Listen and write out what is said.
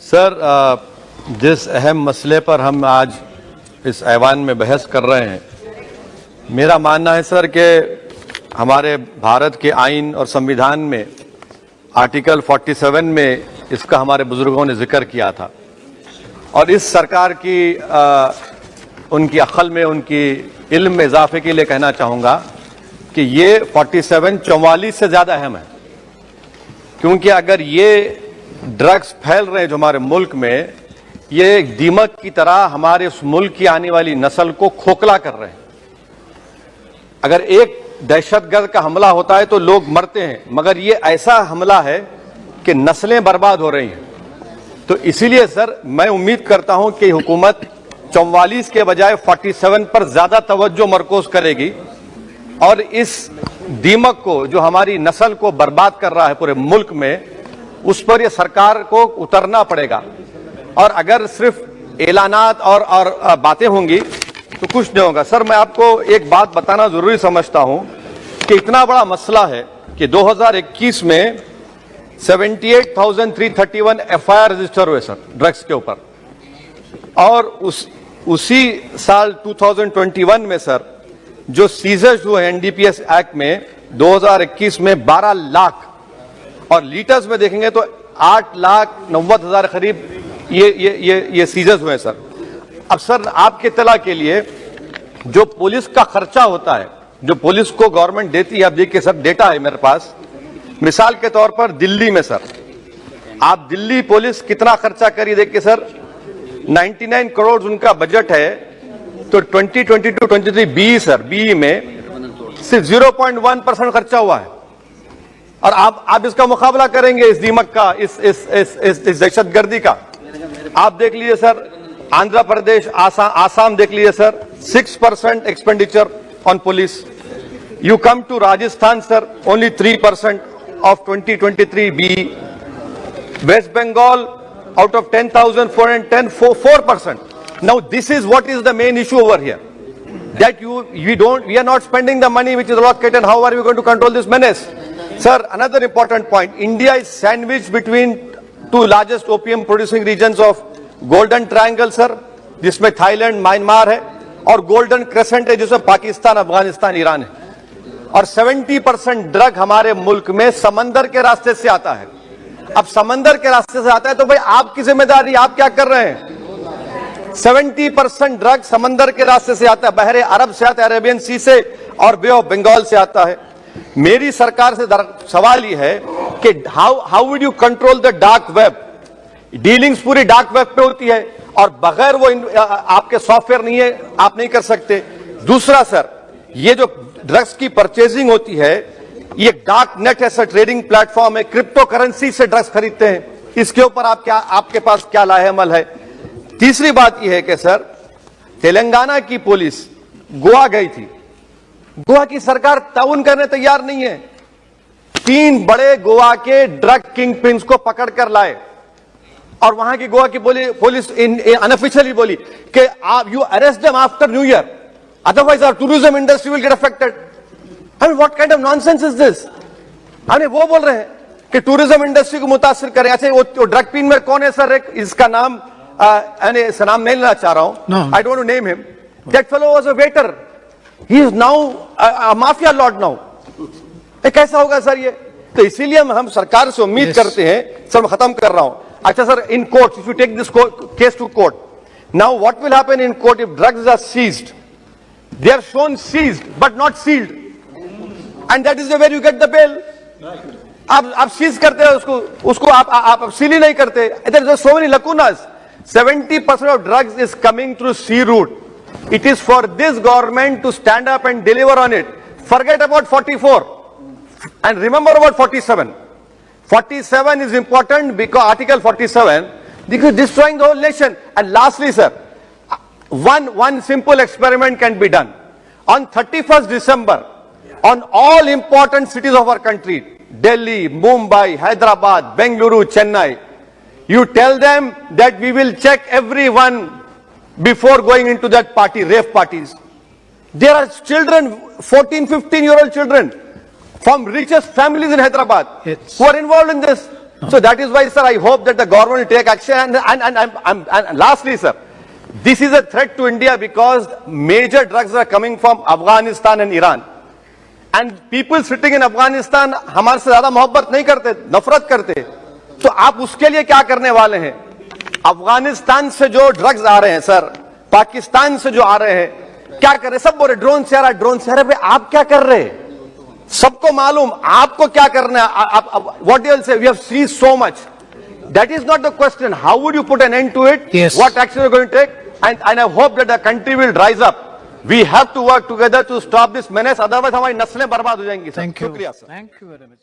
Sir, जिस अहम मसले पर हम आज इस ऐवान में बहस कर रहे हैं, मेरा मानना है सर कि हमारे भारत के आइन और संविधान में आर्टिकल 47 में इसका हमारे बुजुर्गों ने जिक्र किया था और इस सरकार की उनकी अक्ल में, उनकी इल्म में इजाफे के लिए कहना चाहूँगा कि ये 47 44 से ज़्यादा अहम है, क्योंकि अगर ये ड्रग्स फैल रहे हैं जो हमारे मुल्क में, ये एक दीमक की तरह हमारे उस मुल्क की आने वाली नस्ल को खोखला कर रहे हैं। अगर एक दहशतगर्द का हमला होता है तो लोग मरते हैं, मगर ये ऐसा हमला है कि नस्लें बर्बाद हो रही हैं। तो इसीलिए सर मैं उम्मीद करता हूं कि हुकूमत 44 के बजाय 47 पर ज्यादा तवज्जो मरकूज करेगी और इस दीमक को जो हमारी नस्ल को बर्बाद कर रहा है पूरे मुल्क में, उस पर यह सरकार को उतरना पड़ेगा। और अगर सिर्फ ऐलानात और बातें होंगी तो कुछ नहीं होगा। सर, मैं आपको एक बात बताना जरूरी समझता हूं कि इतना बड़ा मसला है कि 2021 में 78,331 FIR रजिस्टर हुए सर ड्रग्स के ऊपर, और उसी साल 2021 में सर जो सीजर्स हुए NDPS एक्ट में 2021 में 12 लाख, और लीटर्स में देखेंगे तो 8,90,000 करीब ये सीजर्स हुए सर। अब सर आपके इत्तला के लिए जो पुलिस का खर्चा होता है, जो पुलिस को गवर्नमेंट देती है, अब देखिए सर डेटा है मेरे पास, मिसाल के तौर पर दिल्ली में सर आप दिल्ली पुलिस कितना खर्चा करिए, देखिए सर 99 करोड़ उनका बजट है, तो 2022-23 BE सर BE में सिर्फ 0.1% खर्चा हुआ है। और आप इसका मुकाबला करेंगे इस दीमक का, इस दहशतगर्दी का। आप देख लीजिए सर आंध्र प्रदेश, आसाम देख लीजिए sir 6% expenditure on police. You come to Rajasthan sir only 3% of 2023 BE। West Bengal out of 10,410 4%. Now this is what is the main issue over here, that we are not spending the money which is allocated. How are we going to control this menace? Sir, another important point, India is sandwiched between two largest opium producing regions of Golden Triangle sir, जिसमें Thailand, Myanmar है, और golden crescent है जिसमें Pakistan, Afghanistan, Iran है। और 70% drug हमारे मुल्क में समंदर के रास्ते से आता है। अब समंदर के रास्ते से आता है तो भाई आपकी जिम्मेदारी, आप क्या कर रहे हैं? 70% ड्रग समंदर के रास्ते से आता है, बहरे अरब से आता है, अरेबियन सी से और बे ऑफ बंगाल से आता है। मेरी सरकार से सवाल यह है कि how would you control the dark web? Dealings पूरी डार्क वेब पे होती है और बगैर वो आपके सॉफ्टवेयर नहीं है, आप नहीं कर सकते। दूसरा सर, ये जो ड्रग्स की परचेजिंग होती है, ये डार्क नेट ऐसा ट्रेडिंग प्लेटफॉर्म है, क्रिप्टो करेंसी से ड्रग्स खरीदते हैं। इसके ऊपर आपके पास क्या लाहेअमल है? तीसरी बात यह है कि सर तेलंगाना की पुलिस गोवा गई थी, गोवा की सरकार ताउन करने तैयार नहीं है। 3 बड़े गोवा के ड्रग किंग पिन्स को पकड़कर लाए और वहां की गोवा की पुलिस अनऑफिशियली बोली कि you arrest them after new year, otherwise our tourism industry will get affected. I mean, what kind of nonsense is this? वो बोल रहे हैं कि टूरिज्म इंडस्ट्री को मुतासिर करें। अच्छा, वो ड्रग पिन में कौन है सर? इसका नाम इसका नाम नहीं लेना चाह रहा हूं, I don't name him. That fellow was a waiter, he is now a mafia Lord now. कैसा होगा सर ये? तो इसीलिए हम सरकार से उम्मीद करते हैं। सर मैं खत्म कर रहा हूं। अच्छा sir, in court, if you take this case to court, now what will happen in court if drugs are seized? They are shown seized but not sealed, and that is the way you get the bail. आप seize करते हैं उसको आप seal ही नहीं करते। There are so many lacunas. 70% of drugs is coming through sea route. It is for this government to stand up and deliver on it. Forget about 44 and remember about 47. 47 is important because Article 47, because destroying the whole nation. And lastly, sir, one simple experiment can be done. On 31st December, on all important cities of our country, Delhi, Mumbai, Hyderabad, Bengaluru, Chennai, you tell them that we will check everyone before going into that party, rave parties. There are children, 14, 15-year-old children from richest families in Hyderabad who are involved in this. So that is why, sir, I hope that the government will take action. And lastly, sir, this is a threat to India because major drugs are coming from Afghanistan and Iran. And people sitting in Afghanistan हमारे से ज्यादा मोहब्बत नहीं करते, नफरत करते. तो आप उसके लिए क्या करने वाले हैं? अफगानिस्तान से जो ड्रग्स आ रहे हैं सर, पाकिस्तान से जो आ रहे हैं, क्या कर रहे? सब बोल रहे ड्रोन से आ रहा है, ड्रोन से आ रहा है. आप क्या कर रहे हैं? सबको मालूम आपको क्या करना है. What you will say, we have seen so much. That is not the question. How would you put an end to it? Yes. What action are you going to take? And I hope that the country will rise up. We have to work together to stop this menace. Otherwise, हमारी नस्लें बर्बाद हो जाएंगी. Thank you. शुक्रिया sir. Thank you very much.